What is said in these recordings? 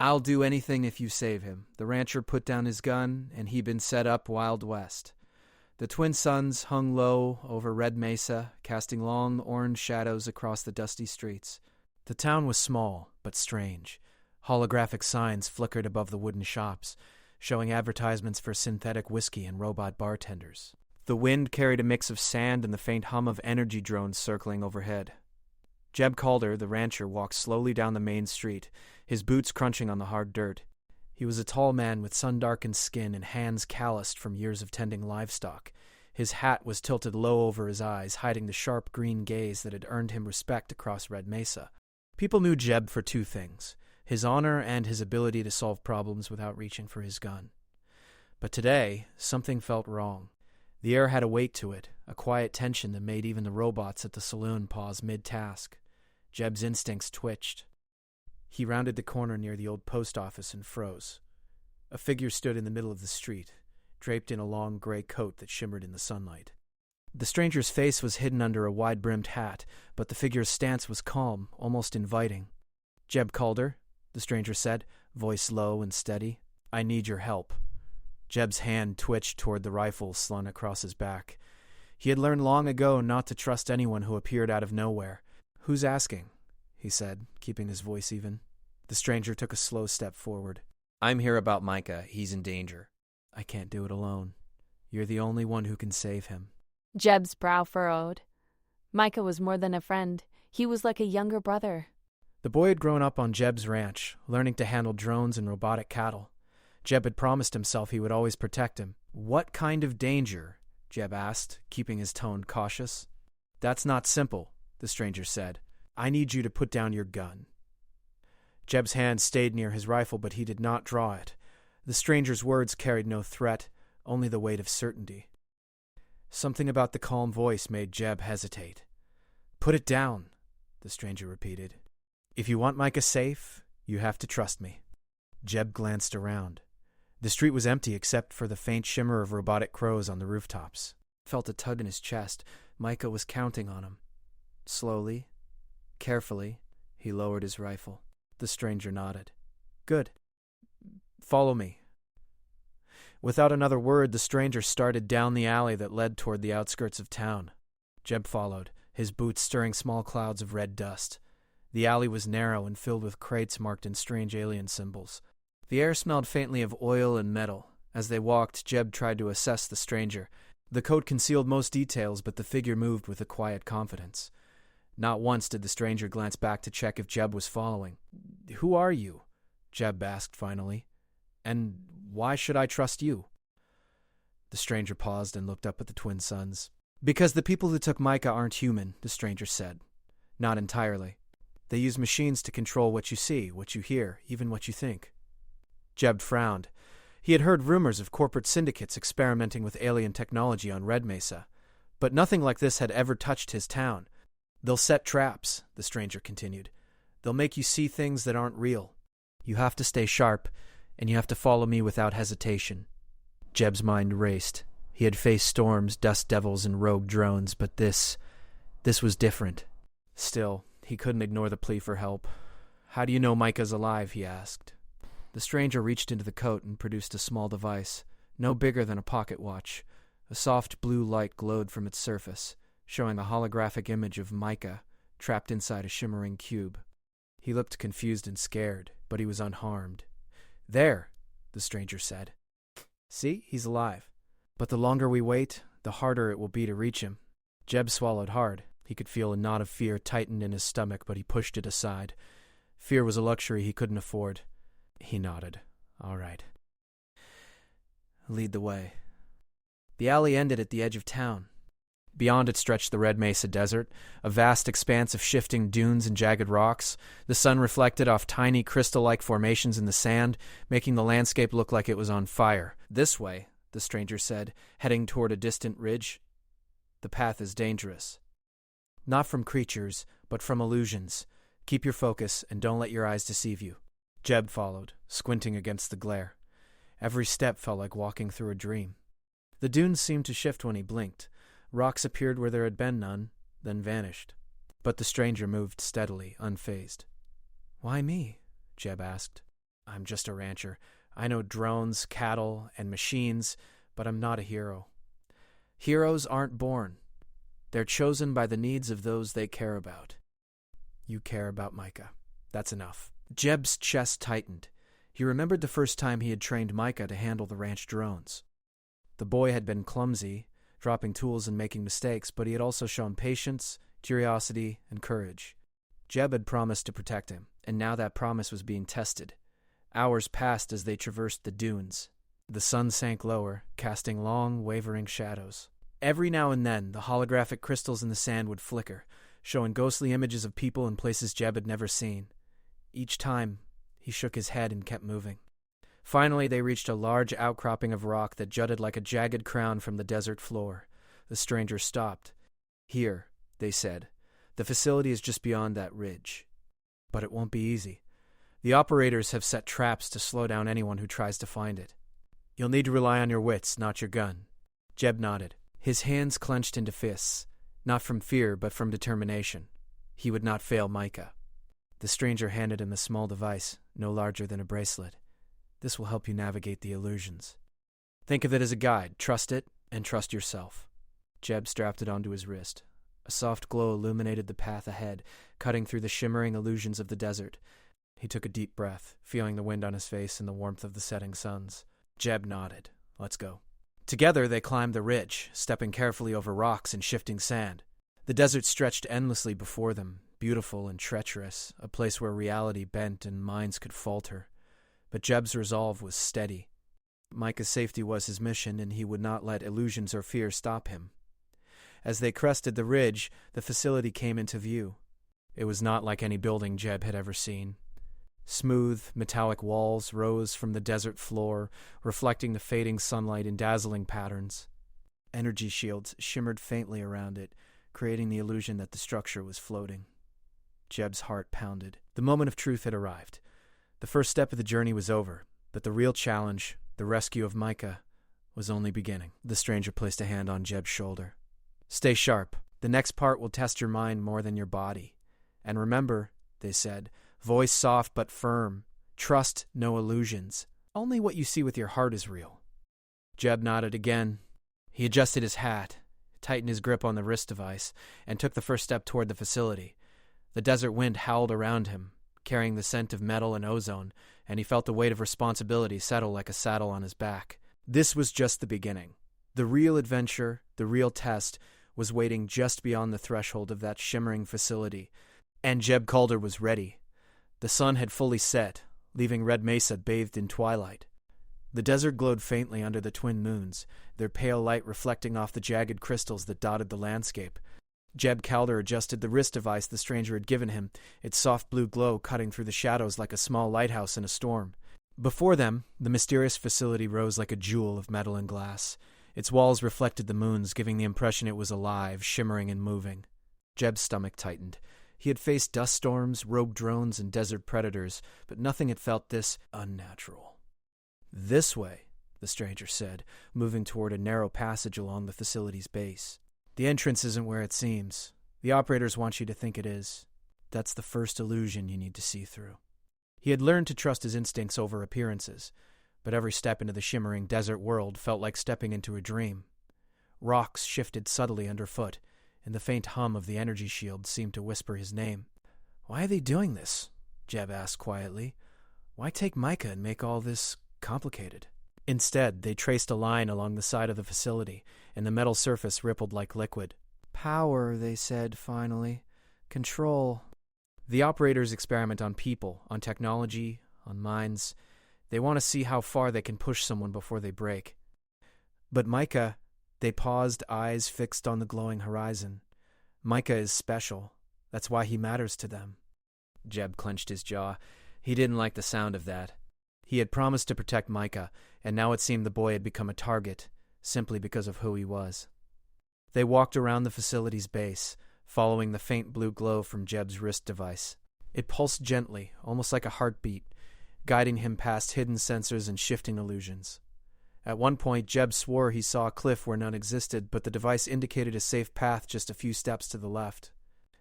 I'll do anything if you save him. The rancher put down his gun, and he'd been set up Wild West. The twin suns hung low over Red Mesa, casting long orange shadows across the dusty streets. The town was small, but strange. Holographic signs flickered above the wooden shops, showing advertisements for synthetic whiskey and robot bartenders. The wind carried a mix of sand and the faint hum of energy drones circling overhead. Jeb Calder, the rancher, walked slowly down the main street, his boots crunching on the hard dirt. He was a tall man with sun-darkened skin and hands calloused from years of tending livestock. His hat was tilted low over his eyes, hiding the sharp green gaze that had earned him respect across Red Mesa. People knew Jeb for two things: his honor and his ability to solve problems without reaching for his gun. But today, something felt wrong. The air had a weight to it, a quiet tension that made even the robots at the saloon pause mid-task. Jeb's instincts twitched. He rounded the corner near the old post office and froze. A figure stood in the middle of the street, draped in a long gray coat that shimmered in the sunlight. The stranger's face was hidden under a wide-brimmed hat, but the figure's stance was calm, almost inviting. "Jeb Calder," the stranger said, voice low and steady. "I need your help." Jeb's hand twitched toward the rifle slung across his back. He had learned long ago not to trust anyone who appeared out of nowhere. "Who's asking?" he said, keeping his voice even. The stranger took a slow step forward. "I'm here about Micah. He's in danger." "I can't do it alone. You're the only one who can save him." Jeb's brow furrowed. Micah was more than a friend. He was like a younger brother. The boy had grown up on Jeb's ranch, learning to handle drones and robotic cattle. Jeb had promised himself he would always protect him. "What kind of danger?" Jeb asked, keeping his tone cautious. "That's not simple," the stranger said. "I need you to put down your gun." Jeb's hand stayed near his rifle, but he did not draw it. The stranger's words carried no threat, only the weight of certainty. Something about the calm voice made Jeb hesitate. "Put it down," the stranger repeated. "If you want Micah safe, you have to trust me." Jeb glanced around. The street was empty except for the faint shimmer of robotic crows on the rooftops. Felt a tug in his chest. Micah was counting on him. Slowly, carefully, he lowered his rifle. The stranger nodded. "Good. Follow me." Without another word, the stranger started down the alley that led toward the outskirts of town. Jeb followed, his boots stirring small clouds of red dust. The alley was narrow and filled with crates marked in strange alien symbols. The air smelled faintly of oil and metal. As they walked, Jeb tried to assess the stranger. The coat concealed most details, but the figure moved with a quiet confidence. Not once did the stranger glance back to check if Jeb was following. "Who are you?" Jeb asked finally. "And why should I trust you?" The stranger paused and looked up at the twin suns. "Because the people who took Micah aren't human," the stranger said. "Not entirely. They use machines to control what you see, what you hear, even what you think." Jeb frowned. He had heard rumors of corporate syndicates experimenting with alien technology on Red Mesa, but nothing like this had ever touched his town. "They'll set traps," the stranger continued. "They'll make you see things that aren't real. You have to stay sharp, and you have to follow me without hesitation." Jeb's mind raced. He had faced storms, dust devils, and rogue drones, but this was different. Still, he couldn't ignore the plea for help. "How do you know Micah's alive?" he asked. The stranger reached into the coat and produced a small device, no bigger than a pocket watch. A soft blue light glowed from its surface, showing a holographic image of Micah trapped inside a shimmering cube. He looked confused and scared, but he was unharmed. "There," the stranger said. "See, he's alive. But the longer we wait, the harder it will be to reach him." Jeb swallowed hard. He could feel a knot of fear tighten in his stomach, but he pushed it aside. Fear was a luxury he couldn't afford. He nodded. "All right. Lead the way." The alley ended at the edge of town. Beyond it stretched the Red Mesa Desert, a vast expanse of shifting dunes and jagged rocks. The sun reflected off tiny crystal-like formations in the sand, making the landscape look like it was on fire. "This way," the stranger said, heading toward a distant ridge. "The path is dangerous. Not from creatures, but from illusions. Keep your focus and don't let your eyes deceive you." Jeb followed, squinting against the glare. Every step felt like walking through a dream. The dunes seemed to shift when he blinked. Rocks appeared where there had been none, then vanished. But the stranger moved steadily, unfazed. "Why me?" Jeb asked. I'm just a rancher. I know drones, cattle, and machines, but I'm not a hero. Heroes aren't born. They're chosen by the needs of those they care about. You care about Micah. That's enough. Jeb's chest tightened. He remembered the first time he had trained Micah to handle the ranch drones. The boy had been clumsy, dropping tools and making mistakes, but he had also shown patience, curiosity, and courage. Jeb had promised to protect him, and now that promise was being tested. Hours passed as they traversed the dunes. The sun sank lower, casting long, wavering shadows. Every now and then, the holographic crystals in the sand would flicker, showing ghostly images of people and places Jeb had never seen. Each time, he shook his head and kept moving. Finally, they reached a large outcropping of rock that jutted like a jagged crown from the desert floor. The strangers stopped. Here, they said. The facility is just beyond that ridge. But it won't be easy. The operators have set traps to slow down anyone who tries to find it. You'll need to rely on your wits, not your gun. Jeb nodded. His hands clenched into fists, not from fear but from determination. He would not fail Micah. The stranger handed him a small device, no larger than a bracelet. This will help you navigate the illusions. Think of it as a guide. Trust it, and trust yourself. Jeb strapped it onto his wrist. A soft glow illuminated the path ahead, cutting through the shimmering illusions of the desert. He took a deep breath, feeling the wind on his face and the warmth of the setting suns. Jeb nodded. Let's go. Together they climbed the ridge, stepping carefully over rocks and shifting sand. The desert stretched endlessly before them, beautiful and treacherous, a place where reality bent and minds could falter. But Jeb's resolve was steady. Micah's safety was his mission, and he would not let illusions or fear stop him. As they crested the ridge, the facility came into view. It was not like any building Jeb had ever seen. Smooth, metallic walls rose from the desert floor, reflecting the fading sunlight in dazzling patterns. Energy shields shimmered faintly around it, creating the illusion that the structure was floating. Jeb's heart pounded. The moment of truth had arrived. The first step of the journey was over, but the real challenge, the rescue of Micah, was only beginning. The stranger placed a hand on Jeb's shoulder. Stay sharp. The next part will test your mind more than your body. And remember, they said, voice soft but firm. Trust no illusions. Only what you see with your heart is real. Jeb nodded again. He adjusted his hat, tightened his grip on the wrist device, and took the first step toward the facility. The desert wind howled around him, carrying the scent of metal and ozone, and he felt the weight of responsibility settle like a saddle on his back. This was just the beginning. The real adventure, the real test, was waiting just beyond the threshold of that shimmering facility, and Jeb Calder was ready. The sun had fully set, leaving Red Mesa bathed in twilight. The desert glowed faintly under the twin moons, their pale light reflecting off the jagged crystals that dotted the landscape. Jeb Calder adjusted the wrist device the stranger had given him, its soft blue glow cutting through the shadows like a small lighthouse in a storm. Before them, the mysterious facility rose like a jewel of metal and glass. Its walls reflected the moons, giving the impression it was alive, shimmering and moving. Jeb's stomach tightened. He had faced dust storms, rogue drones, and desert predators, but nothing had felt this unnatural. This way, the stranger said, moving toward a narrow passage along the facility's base. The entrance isn't where it seems. The operators want you to think it is. That's the first illusion you need to see through. He had learned to trust his instincts over appearances, but every step into the shimmering desert world felt like stepping into a dream. Rocks shifted subtly underfoot, and the faint hum of the energy shield seemed to whisper his name. Why are they doing this? Jeb asked quietly. Why take Micah and make all this complicated? Instead, they traced a line along the side of the facility, and the metal surface rippled like liquid. Power, they said finally. Control. The operators experiment on people, on technology, on minds. They want to see how far they can push someone before they break. But Micah, they paused, eyes fixed on the glowing horizon. Micah is special. That's why he matters to them. Jeb clenched his jaw. He didn't like the sound of that. He had promised to protect Micah, and now it seemed the boy had become a target, simply because of who he was. They walked around the facility's base, following the faint blue glow from Jeb's wrist device. It pulsed gently, almost like a heartbeat, guiding him past hidden sensors and shifting illusions. At one point, Jeb swore he saw a cliff where none existed, but the device indicated a safe path just a few steps to the left.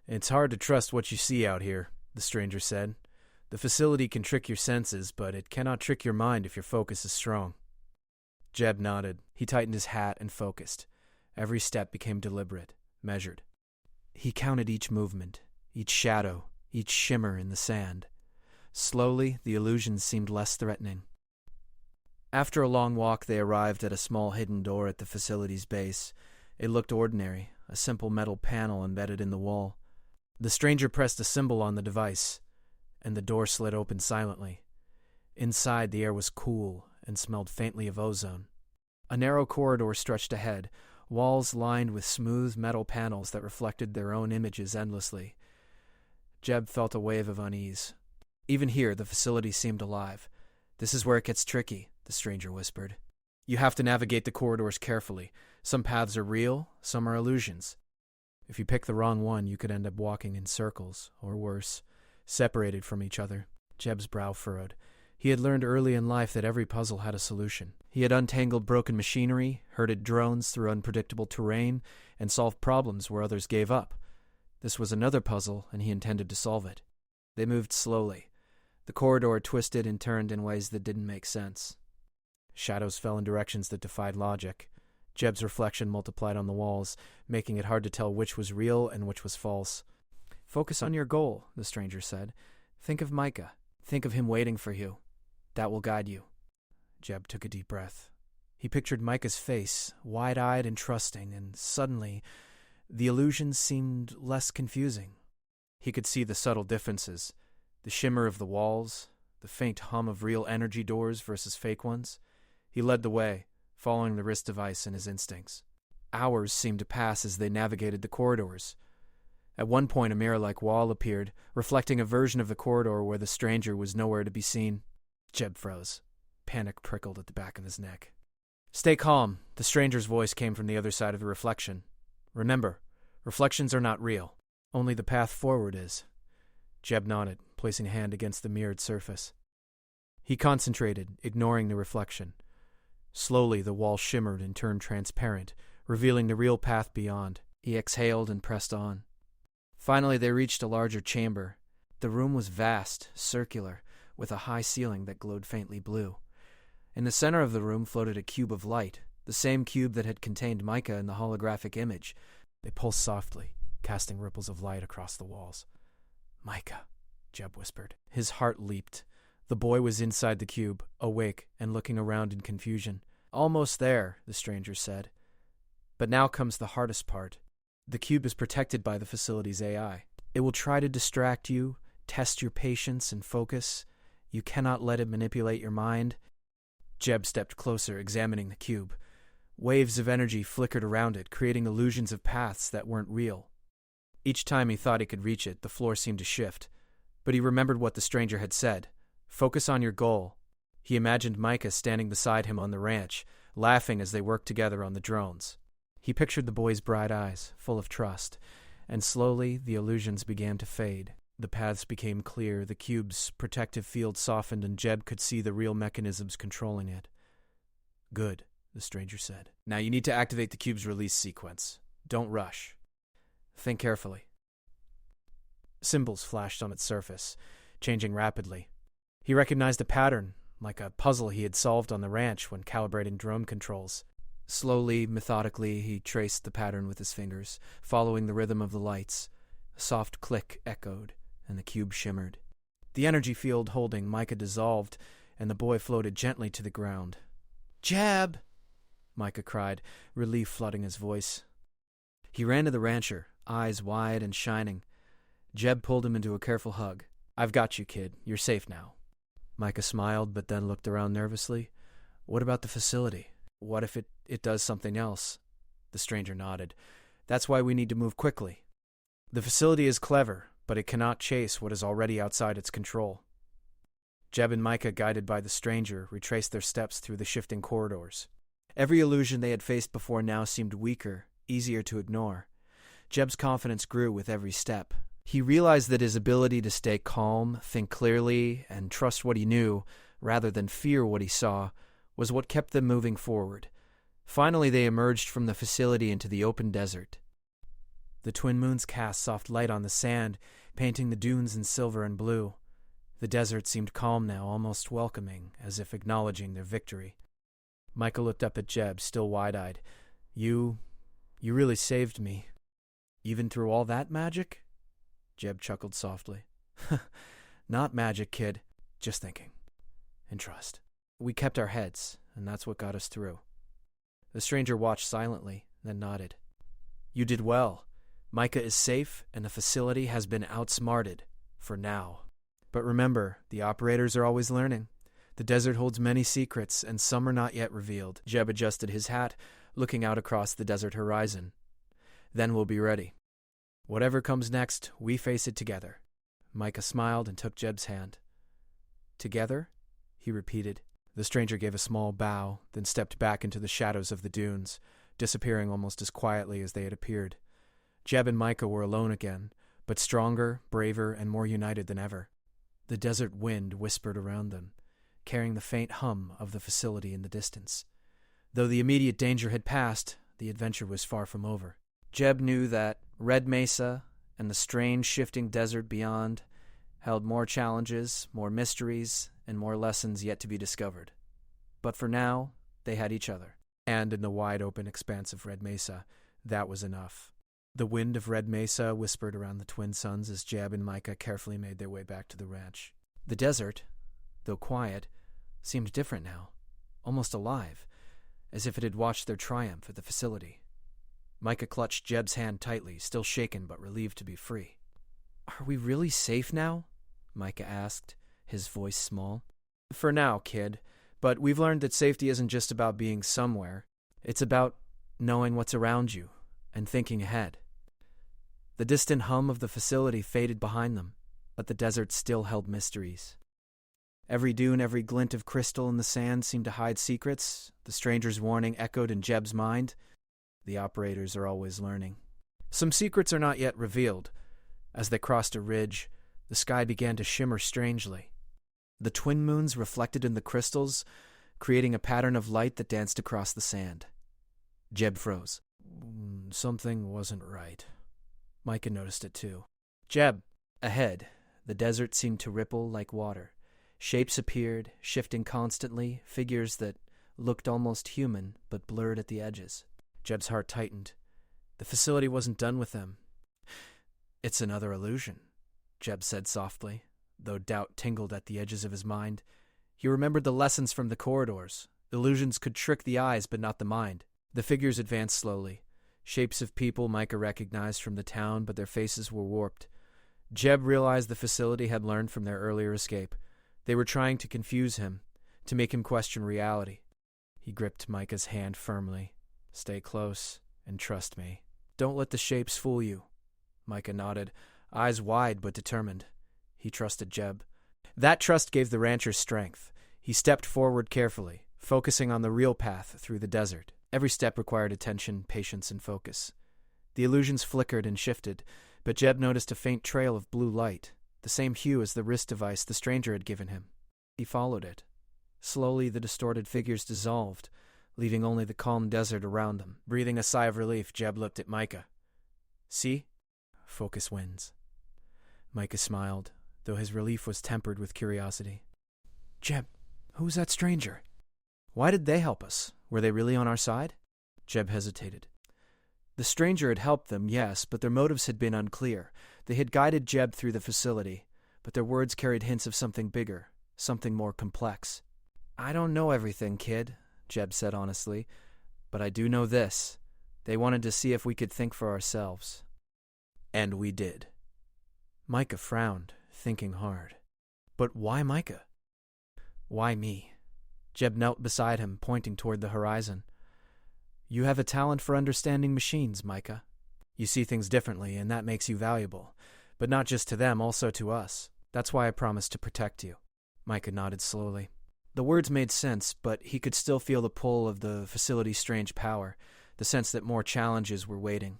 It's hard to trust what you see out here, the stranger said. The facility can trick your senses, but it cannot trick your mind if your focus is strong. Jeb nodded. He tightened his hat and focused. Every step became deliberate, measured. He counted each movement, each shadow, each shimmer in the sand. Slowly, the illusions seemed less threatening. After a long walk, they arrived at a small hidden door at the facility's base. It looked ordinary, a simple metal panel embedded in the wall. The stranger pressed a symbol on the device, and the door slid open silently. Inside, the air was cool and smelled faintly of ozone. A narrow corridor stretched ahead, walls lined with smooth metal panels that reflected their own images endlessly. Jeb felt a wave of unease. Even here, the facility seemed alive. "This is where it gets tricky," the stranger whispered. "You have to navigate the corridors carefully. Some paths are real, some are illusions. If you pick the wrong one, you could end up walking in circles, or worse, separated from each other." Jeb's brow furrowed. He had learned early in life that every puzzle had a solution. He had untangled broken machinery, herded drones through unpredictable terrain, and solved problems where others gave up. This was another puzzle, and he intended to solve it. They moved slowly. The corridor twisted and turned in ways that didn't make sense. Shadows fell in directions that defied logic. Jeb's reflection multiplied on the walls, making it hard to tell which was real and which was false. "Focus on your goal," the stranger said. "Think of Micah. Think of him waiting for you. That will guide you." Jeb took a deep breath. He pictured Micah's face, wide-eyed and trusting, and suddenly the illusions seemed less confusing. He could see the subtle differences, the shimmer of the walls, the faint hum of real energy doors versus fake ones. He led the way, following the wrist device and his instincts. Hours seemed to pass as they navigated the corridors. At one point, a mirror-like wall appeared, reflecting a version of the corridor where the stranger was nowhere to be seen. Jeb froze. Panic prickled at the back of his neck. "Stay calm," the stranger's voice came from the other side of the reflection. "Remember, reflections are not real. Only the path forward is." Jeb nodded, placing a hand against the mirrored surface. He concentrated, ignoring the reflection. Slowly, the wall shimmered and turned transparent, revealing the real path beyond. He exhaled and pressed on. Finally, they reached a larger chamber. The room was vast, circular, with a high ceiling that glowed faintly blue. In the center of the room floated a cube of light, the same cube that had contained Micah in the holographic image. They pulsed softly, casting ripples of light across the walls. "Micah," Jeb whispered. His heart leaped. The boy was inside the cube, awake and looking around in confusion. "Almost there," the stranger said. "But now comes the hardest part. The cube is protected by the facility's AI. It will try to distract you, test your patience and focus. You cannot let it manipulate your mind." Jeb stepped closer, examining the cube. Waves of energy flickered around it, creating illusions of paths that weren't real. Each time he thought he could reach it, the floor seemed to shift. But he remembered what the stranger had said. "Focus on your goal." He imagined Micah standing beside him on the ranch, laughing as they worked together on the drones. He pictured the boy's bright eyes, full of trust, and slowly the illusions began to fade. The paths became clear, the cube's protective field softened, and Jeb could see the real mechanisms controlling it. "Good," the stranger said. "Now you need to activate the cube's release sequence. Don't rush. Think carefully." Symbols flashed on its surface, changing rapidly. He recognized a pattern, like a puzzle he had solved on the ranch when calibrating drone controls. Slowly, methodically, he traced the pattern with his fingers, following the rhythm of the lights. A soft click echoed, and the cube shimmered. The energy field holding Micah dissolved, and the boy floated gently to the ground. "Jeb!" Micah cried, relief flooding his voice. He ran to the rancher, eyes wide and shining. Jeb pulled him into a careful hug. "I've got you, kid. You're safe now." Micah smiled, but then looked around nervously. "What about the facility? What if it does something else?" The stranger nodded. "That's why we need to move quickly. The facility is clever, but it cannot chase what is already outside its control." Jeb and Micah, guided by the stranger, retraced their steps through the shifting corridors. Every illusion they had faced before now seemed weaker, easier to ignore. Jeb's confidence grew with every step. He realized that his ability to stay calm, think clearly, and trust what he knew, rather than fear what he saw, was what kept them moving forward. Finally, they emerged from the facility into the open desert. The twin moons cast soft light on the sand, painting the dunes in silver and blue. The desert seemed calm now, almost welcoming, as if acknowledging their victory. Micah looked up at Jeb, still wide-eyed. You really saved me. Even through all that magic? Jeb chuckled softly. Not magic, kid. Just thinking. And trust. We kept our heads, and that's what got us through. The stranger watched silently, then nodded. You did well. Micah is safe, and the facility has been outsmarted. For now. But remember, the operators are always learning. The desert holds many secrets, and some are not yet revealed. Jeb adjusted his hat, looking out across the desert horizon. Then we'll be ready. Whatever comes next, we face it together. Micah smiled and took Jeb's hand. Together? He repeated. The stranger gave a small bow, then stepped back into the shadows of the dunes, disappearing almost as quietly as they had appeared. Jeb and Micah were alone again, but stronger, braver, and more united than ever. The desert wind whispered around them, carrying the faint hum of the facility in the distance. Though the immediate danger had passed, the adventure was far from over. Jeb knew that Red Mesa and the strange shifting desert beyond held more challenges, more mysteries, and more lessons yet to be discovered. But for now, they had each other. And in the wide open expanse of Red Mesa, that was enough. The wind of Red Mesa whispered around the twin sons as Jeb and Micah carefully made their way back to the ranch. The desert, though quiet, seemed different now, almost alive, as if it had watched their triumph at the facility. Micah clutched Jeb's hand tightly, still shaken but relieved to be free. Are we really safe now? Micah asked, his voice small. For now, kid, but we've learned that safety isn't just about being somewhere. It's about knowing what's around you and thinking ahead. The distant hum of the facility faded behind them, but the desert still held mysteries. Every dune, every glint of crystal in the sand seemed to hide secrets. The stranger's warning echoed in Jeb's mind. The operators are always learning. Some secrets are not yet revealed. As they crossed a ridge, the sky began to shimmer strangely. The twin moons reflected in the crystals, creating a pattern of light that danced across the sand. Jeb froze. Something wasn't right. Micah noticed it too. Jeb, ahead, the desert seemed to ripple like water. Shapes appeared, shifting constantly, figures that looked almost human but blurred at the edges. Jeb's heart tightened. The facility wasn't done with them. It's another illusion, Jeb said softly, though doubt tingled at the edges of his mind. He remembered the lessons from the corridors. Illusions could trick the eyes but not the mind. The figures advanced slowly. Shapes of people Micah recognized from the town, but their faces were warped. Jeb realized the facility had learned from their earlier escape. They were trying to confuse him, to make him question reality. He gripped Micah's hand firmly. Stay close and trust me. Don't let the shapes fool you. Micah nodded, eyes wide but determined. He trusted Jeb. That trust gave the rancher strength. He stepped forward carefully, focusing on the real path through the desert. Every step required attention, patience, and focus. The illusions flickered and shifted, but Jeb noticed a faint trail of blue light, the same hue as the wrist device the stranger had given him. He followed it. Slowly, the distorted figures dissolved, leaving only the calm desert around them. Breathing a sigh of relief, Jeb looked at Micah. See? Focus wins. Micah smiled, though his relief was tempered with curiosity. Jeb, who's that stranger? Why did they help us? Were they really on our side? Jeb hesitated. The stranger had helped them, yes, but their motives had been unclear. They had guided Jeb through the facility, but their words carried hints of something bigger, something more complex. I don't know everything, kid, Jeb said honestly, but I do know this. They wanted to see if we could think for ourselves. And we did. Micah frowned, thinking hard. But why Micah? Why me? Jeb knelt beside him, pointing toward the horizon. You have a talent for understanding machines, Micah. You see things differently, and that makes you valuable. But not just to them, also to us. That's why I promised to protect you. Micah nodded slowly. The words made sense, but he could still feel the pull of the facility's strange power, the sense that more challenges were waiting.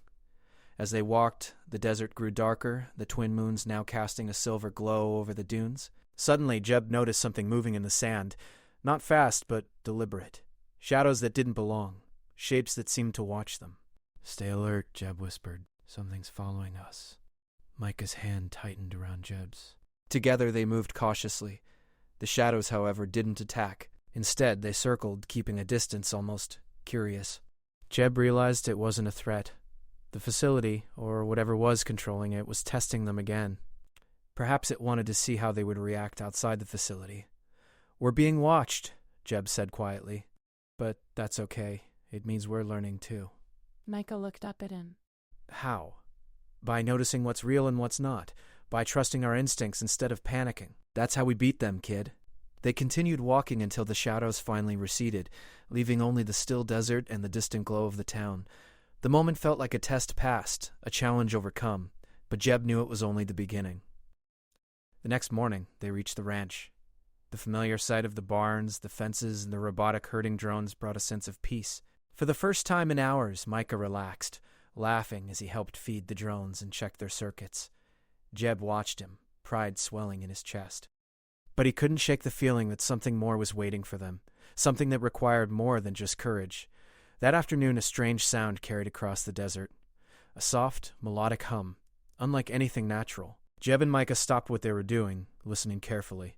As they walked, the desert grew darker, the twin moons now casting a silver glow over the dunes. Suddenly, Jeb noticed something moving in the sand. Not fast, but deliberate. Shadows that didn't belong. Shapes that seemed to watch them. Stay alert, Jeb whispered. Something's following us. Micah's hand tightened around Jeb's. Together they moved cautiously. The shadows, however, didn't attack. Instead, they circled, keeping a distance, almost curious. Jeb realized it wasn't a threat. The facility, or whatever was controlling it, was testing them again. Perhaps it wanted to see how they would react outside the facility. "We're being watched," Jeb said quietly. "But that's okay. It means we're learning too." Micah looked up at him. "How?" "By noticing what's real and what's not. By trusting our instincts instead of panicking. That's how we beat them, kid." They continued walking until the shadows finally receded, leaving only the still desert and the distant glow of the town. The moment felt like a test passed, a challenge overcome, but Jeb knew it was only the beginning. The next morning, they reached the ranch. The familiar sight of the barns, the fences, and the robotic herding drones brought a sense of peace. For the first time in hours, Micah relaxed, laughing as he helped feed the drones and check their circuits. Jeb watched him, pride swelling in his chest. But he couldn't shake the feeling that something more was waiting for them, something that required more than just courage. That afternoon, a strange sound carried across the desert. A soft, melodic hum, unlike anything natural. Jeb and Micah stopped what they were doing, listening carefully.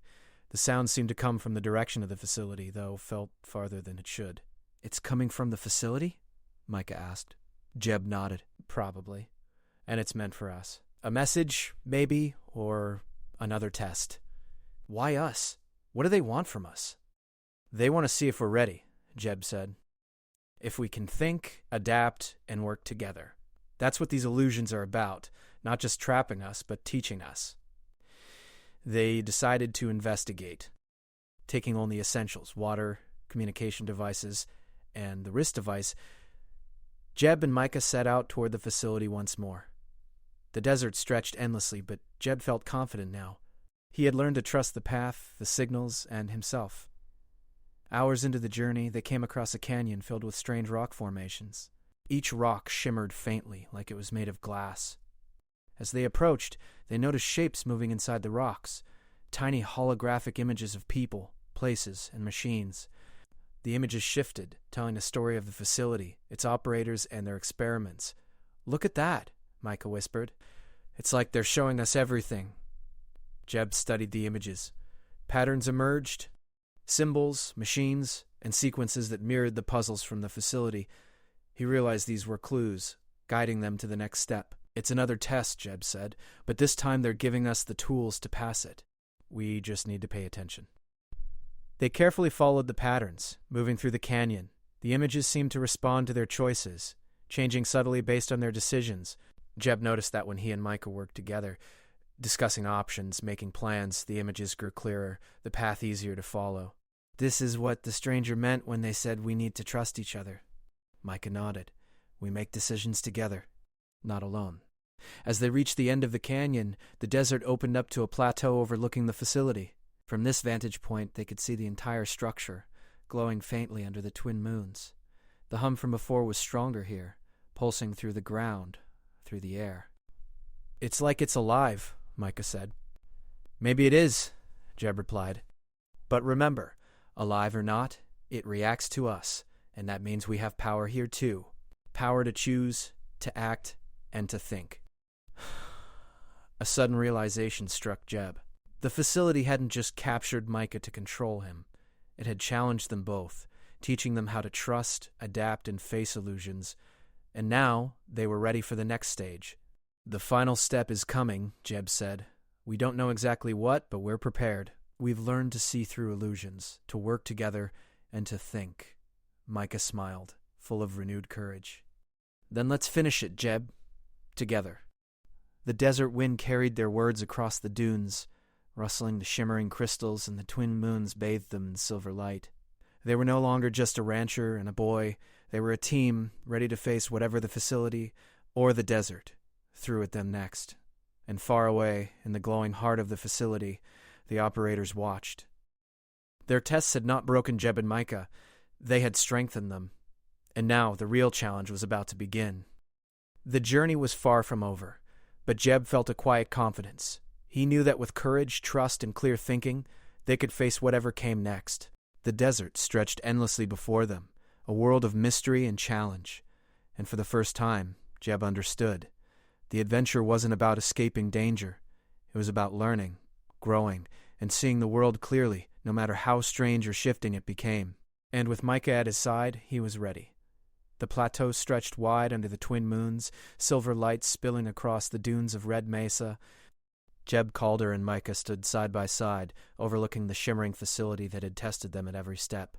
The sound seemed to come from the direction of the facility, though felt farther than it should. "It's coming from the facility?" Micah asked. Jeb nodded. "Probably. And it's meant for us. A message, maybe, or another test." "Why us? What do they want from us?" "They want to see if we're ready," Jeb said. "If we can think, adapt, and work together. That's what these illusions are about, not just trapping us, but teaching us." They decided to investigate, taking only essentials: water, communication devices, and the wrist device. Jeb and Micah set out toward the facility once more. The desert stretched endlessly, but Jeb felt confident now. He had learned to trust the path, the signals, and himself. Hours into the journey, they came across a canyon filled with strange rock formations. Each rock shimmered faintly, like it was made of glass. As they approached, they noticed shapes moving inside the rocks, tiny holographic images of people, places, and machines. The images shifted, telling the story of the facility, its operators, and their experiments. "Look at that," Micah whispered. "It's like they're showing us everything." Jeb studied the images. Patterns emerged, symbols, machines, and sequences that mirrored the puzzles from the facility. He realized these were clues, guiding them to the next step. "It's another test," Jeb said, "but this time they're giving us the tools to pass it. We just need to pay attention." They carefully followed the patterns, moving through the canyon. The images seemed to respond to their choices, changing subtly based on their decisions. Jeb noticed that when he and Micah worked together, discussing options, making plans, the images grew clearer, the path easier to follow. "This is what the stranger meant when they said we need to trust each other." Micah nodded. "We make decisions together, not alone." As they reached the end of the canyon, the desert opened up to a plateau overlooking the facility. From this vantage point, they could see the entire structure, glowing faintly under the twin moons. The hum from before was stronger here, pulsing through the ground, through the air. "It's like it's alive," Micah said. "Maybe it is," Jeb replied. "But remember, alive or not, it reacts to us, and that means we have power here too. Power to choose, to act, and to think." A sudden realization struck Jeb. The facility hadn't just captured Micah to control him. It had challenged them both, teaching them how to trust, adapt, and face illusions. And now they were ready for the next stage. "The final step is coming," Jeb said. "We don't know exactly what, but we're prepared. We've learned to see through illusions, to work together, and to think." Micah smiled, full of renewed courage. "Then let's finish it, Jeb. Together." The desert wind carried their words across the dunes, rustling the shimmering crystals, and the twin moons bathed them in silver light. They were no longer just a rancher and a boy. They were a team, ready to face whatever the facility or the desert threw at them next. And far away, in the glowing heart of the facility, the operators watched. Their tests had not broken Jeb and Micah. They had strengthened them. And now the real challenge was about to begin. The journey was far from over, but Jeb felt a quiet confidence. He knew that with courage, trust, and clear thinking, they could face whatever came next. The desert stretched endlessly before them, a world of mystery and challenge. And for the first time, Jeb understood. The adventure wasn't about escaping danger. It was about learning, growing, and seeing the world clearly, no matter how strange or shifting it became. And with Micah at his side, he was ready. The plateau stretched wide under the twin moons, silver lights spilling across the dunes of red mesa. Jeb, Calder, and Micah stood side by side, overlooking the shimmering facility that had tested them at every step.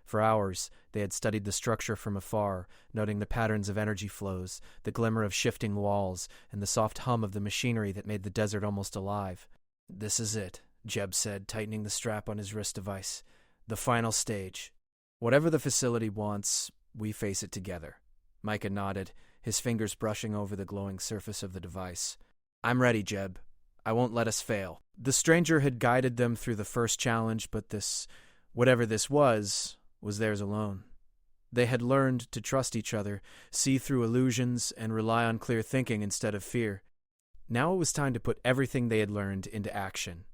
For hours, they had studied the structure from afar, noting the patterns of energy flows, the glimmer of shifting walls, and the soft hum of the machinery that made the desert almost alive. "This is it," Jeb said, tightening the strap on his wrist device. "The final stage. Whatever the facility wants, we face it together." Micah nodded, his fingers brushing over the glowing surface of the device. "I'm ready, Jeb. I won't let us fail." The stranger had guided them through the first challenge, but this, whatever this was theirs alone. They had learned to trust each other, see through illusions, and rely on clear thinking instead of fear. Now it was time to put everything they had learned into action.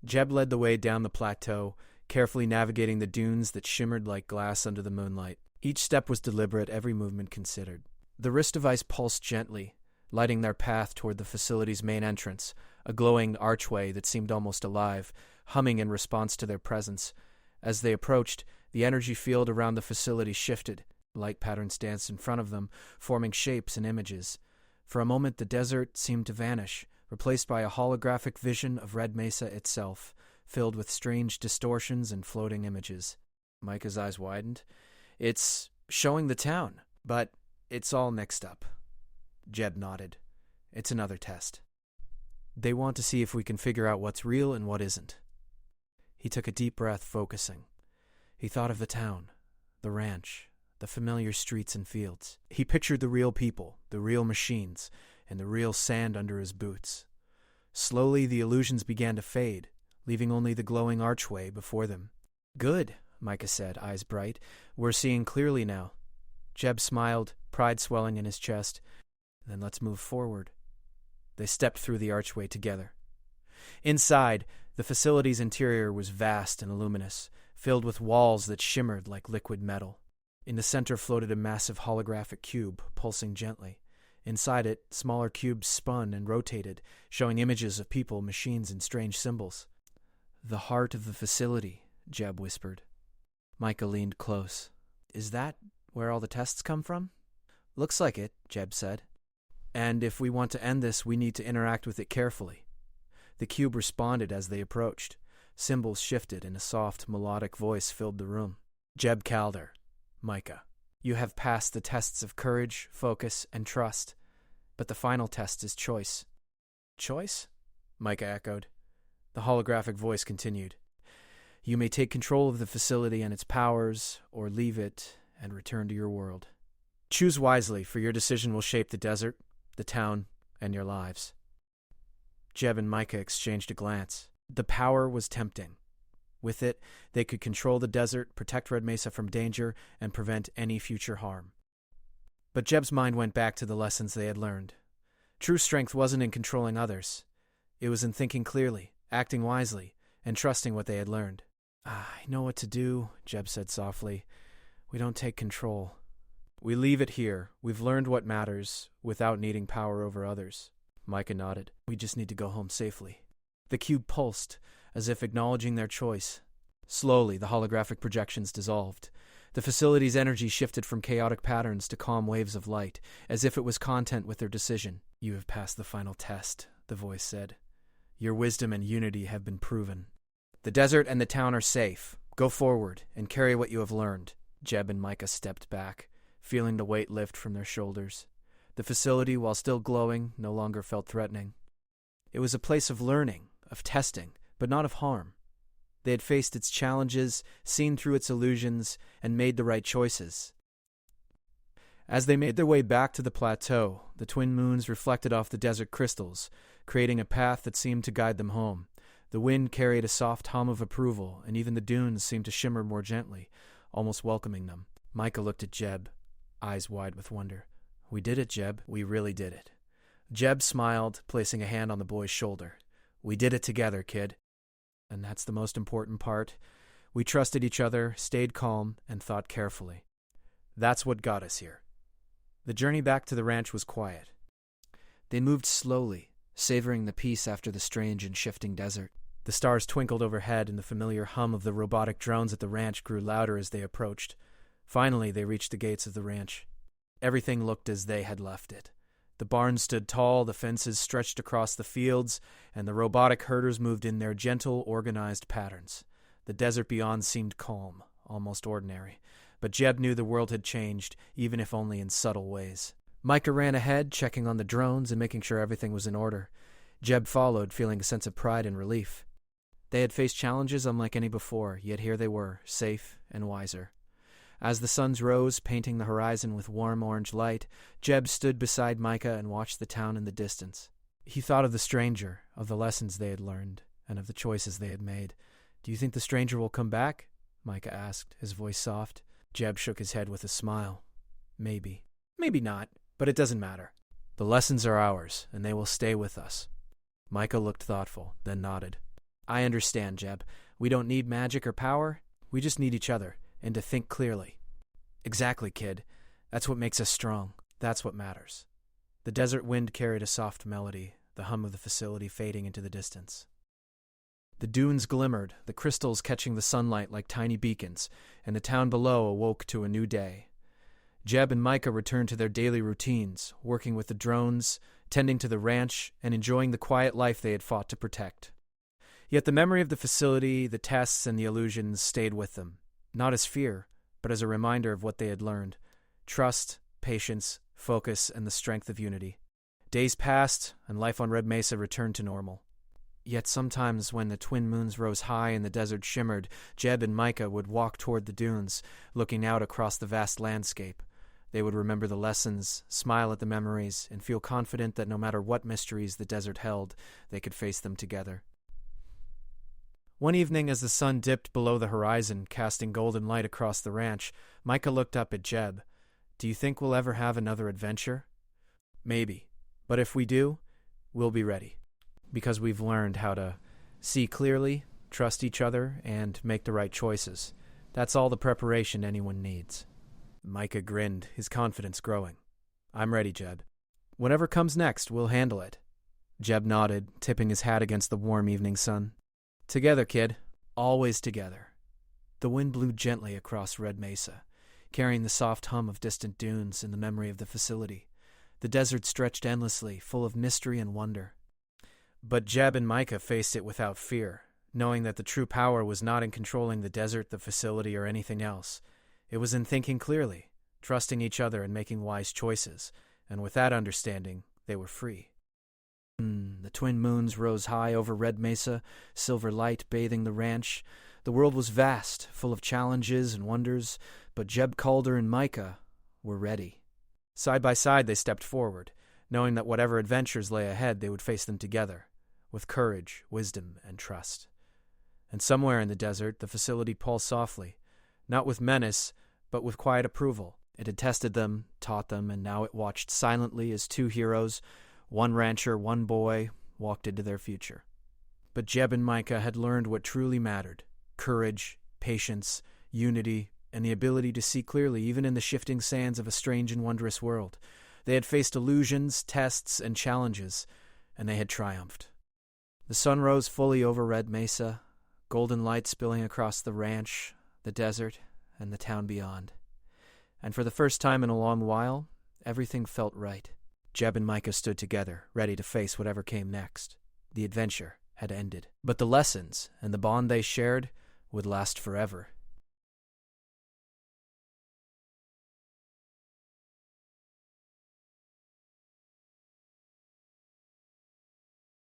Jeb led the way down the plateau, carefully navigating the dunes that shimmered like glass under the moonlight. Each step was deliberate, every movement considered. The wrist device pulsed gently, lighting their path toward the facility's main entrance, a glowing archway that seemed almost alive, humming in response to their presence. As they approached, the energy field around the facility shifted. Light patterns danced in front of them, forming shapes and images. For a moment, the desert seemed to vanish, replaced by a holographic vision of Red Mesa itself, filled with strange distortions and floating images. Micah's eyes widened. "It's showing the town, but it's all mixed up." Jeb nodded. "It's another test. They want to see if we can figure out what's real and what isn't." He took a deep breath, focusing. He thought of the town, the ranch, the familiar streets and fields. He pictured the real people, the real machines, and the real sand under his boots. Slowly, the illusions began to fade, leaving only the glowing archway before them. "Good," Micah said, eyes bright. "We're seeing clearly now." Jeb smiled, pride swelling in his chest. "Then let's move forward." They stepped through the archway together. Inside, the facility's interior was vast and luminous, filled with walls that shimmered like liquid metal. In the center floated a massive holographic cube, pulsing gently. Inside it, smaller cubes spun and rotated, showing images of people, machines, and strange symbols. "The heart of the facility," Jeb whispered. Micah leaned close. "Is that where all the tests come from?" "Looks like it," Jeb said. "And if we want to end this, we need to interact with it carefully." The cube responded as they approached. Symbols shifted and a soft, melodic voice filled the room. "Jeb Calder, Micah, you have passed the tests of courage, focus, and trust. But the final test is choice." "Choice?" Micah echoed. The holographic voice continued. "You may take control of the facility and its powers, or leave it and return to your world. Choose wisely, for your decision will shape the desert, the town, and your lives." Jeb and Micah exchanged a glance. The power was tempting. With it, they could control the desert, protect Red Mesa from danger, and prevent any future harm. But Jeb's mind went back to the lessons they had learned. True strength wasn't in controlling others. It was in thinking clearly, acting wisely, and trusting what they had learned. "I know what to do," Jeb said softly. "We don't take control. We leave it here. We've learned what matters, without needing power over others." Micah nodded. "We just need to go home safely." The cube pulsed, as if acknowledging their choice. Slowly, the holographic projections dissolved. The facility's energy shifted from chaotic patterns to calm waves of light, as if it was content with their decision. "You have passed the final test," the voice said. "Your wisdom and unity have been proven. The desert and the town are safe. Go forward and carry what you have learned." Jeb and Micah stepped back, feeling the weight lift from their shoulders. The facility, while still glowing, no longer felt threatening. It was a place of learning, of testing, but not of harm. They had faced its challenges, seen through its illusions, and made the right choices. As they made their way back to the plateau, the twin moons reflected off the desert crystals, creating a path that seemed to guide them home. The wind carried a soft hum of approval, and even the dunes seemed to shimmer more gently, almost welcoming them. Micah looked at Jeb, eyes wide with wonder. "We did it, Jeb. We really did it." Jeb smiled, placing a hand on the boy's shoulder. "We did it together, kid. And that's the most important part. We trusted each other, stayed calm, and thought carefully. That's what got us here." The journey back to the ranch was quiet. They moved slowly, savoring the peace after the strange and shifting desert. The stars twinkled overhead, and the familiar hum of the robotic drones at the ranch grew louder as they approached. Finally, they reached the gates of the ranch. Everything looked as they had left it. The barn stood tall, the fences stretched across the fields, and the robotic herders moved in their gentle, organized patterns. The desert beyond seemed calm, almost ordinary. But Jeb knew the world had changed, even if only in subtle ways. Micah ran ahead, checking on the drones and making sure everything was in order. Jeb followed, feeling a sense of pride and relief. They had faced challenges unlike any before, yet here they were, safe and wiser. As the suns rose, painting the horizon with warm orange light, Jeb stood beside Micah and watched the town in the distance. He thought of the stranger, of the lessons they had learned, and of the choices they had made. "Do you think the stranger will come back?" Micah asked, his voice soft. Jeb shook his head with a smile. "Maybe. Maybe not, but it doesn't matter. The lessons are ours, and they will stay with us." Micah looked thoughtful, then nodded. "I understand, Jeb. We don't need magic or power. We just need each other, and to think clearly." "Exactly, kid. That's what makes us strong. That's what matters." The desert wind carried a soft melody, the hum of the facility fading into the distance. The dunes glimmered, the crystals catching the sunlight like tiny beacons, and the town below awoke to a new day. Jeb and Micah returned to their daily routines, working with the drones, tending to the ranch, and enjoying the quiet life they had fought to protect. Yet the memory of the facility, the tests, and the illusions stayed with them, not as fear, but as a reminder of what they had learned: trust, patience, focus, and the strength of unity. Days passed, and life on Red Mesa returned to normal. Yet sometimes when the twin moons rose high and the desert shimmered, Jeb and Micah would walk toward the dunes, looking out across the vast landscape. They would remember the lessons, smile at the memories, and feel confident that no matter what mysteries the desert held, they could face them together. One evening, as the sun dipped below the horizon, casting golden light across the ranch, Micah looked up at Jeb. "Do you think we'll ever have another adventure?" "Maybe. But if we do, we'll be ready. Because we've learned how to see clearly, trust each other, and make the right choices. That's all the preparation anyone needs." Micah grinned, his confidence growing. "I'm ready, Jeb. Whatever comes next, we'll handle it." Jeb nodded, tipping his hat against the warm evening sun. "Together, kid. Always together." The wind blew gently across Red Mesa, carrying the soft hum of distant dunes and the memory of the facility. The desert stretched endlessly, full of mystery and wonder. But Jeb and Micah faced it without fear, knowing that the true power was not in controlling the desert, the facility, or anything else. It was in thinking clearly, trusting each other and making wise choices, and with that understanding, they were free. The twin moons rose high over Red Mesa, silver light bathing the ranch. The world was vast, full of challenges and wonders, but Jeb Calder and Micah were ready. Side by side they stepped forward, knowing that whatever adventures lay ahead, they would face them together, with courage, wisdom, and trust. And somewhere in the desert, the facility pulsed softly, not with menace, but with quiet approval. It had tested them, taught them, and now it watched silently as two heroes, one rancher, one boy, walked into their future. But Jeb and Micah had learned what truly mattered: courage, patience, unity, and the ability to see clearly even in the shifting sands of a strange and wondrous world. They had faced illusions, tests, and challenges, and they had triumphed. The sun rose fully over Red Mesa, golden light spilling across the ranch, the desert, and the town beyond. And for the first time in a long while, everything felt right. Jeb and Micah stood together, ready to face whatever came next. The adventure had ended. But the lessons and the bond they shared would last forever.